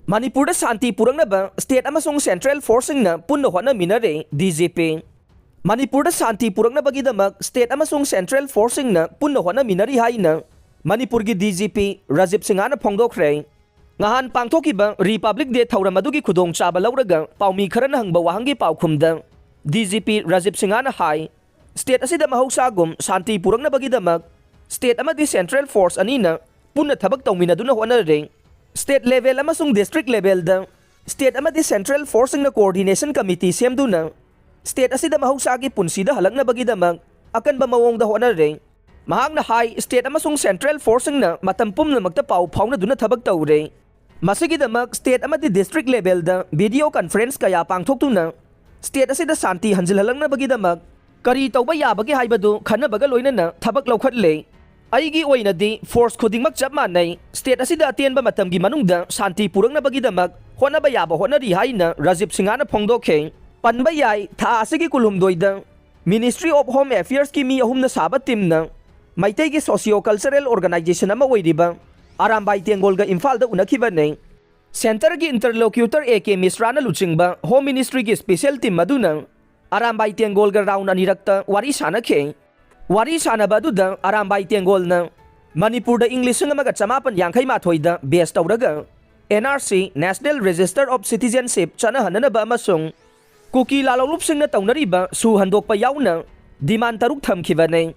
Manipur Santi Purangnaba, State Amasung Central Forcing na Puno Hana Minare, DZP. Manipur Santi Purangnabagidamak, State Amasung Central Forcing na Puno Hana Minari Hai na Manipur gi DZP, Rajib Singana Pongdokre. Ngahan pangtokiba Republic Day Tauramadugi Kudong Chaba Lauraga, Paumi Karanang Bawahangi Paukumda. DZP Rajib Singana Hai, State Asida Mahausagum, Santi Purangnabagidamak, State Amadi Central Force Anina, Puna Tabak Tauminaduna Honare. State level amasung district level da state amadi central forcing na coordination committee semduna state asida mahausagi punsida halang na bagidamag akan ba mawong daho na rin mahang na high state amasung central forcing na matampum na magtapaw paw na duna tabag tawre masigidamag state amadi district level da video conference kaya pangtok na state asida santi hanjil halang na bagidamag kari taw ba yabagi haibado kana bagaloy na tabag lawkhat le Aigi oina di force khudingmak chap manai state asida atien ba matam gi manungda Santi Purangnabagidamak hona ba yaba hona ri haina Rajib Singana Phongdokhe panba yai tha asigi kulhum doida Ministry of Home Affairs ki mi ahum na sabat team na maitei gi socio cultural organization ama oiriba Arambai Tiangol ga Imphal da unakhiba nei Center gi interlocutor AK Misra na luchingba Home Ministry gi special team maduna Arambai Tiangol ga round anirakta wari sanakhe Wari sanaba duda Arambai Tiangol na Manipur da English nga mga chamapan yangkay mathoy da best tawraga NRC National Register of Citizenship chanahan na ba masong kuki lalawlup sing na tawnariba suhandok pa yaw na diman taruk tham kibanay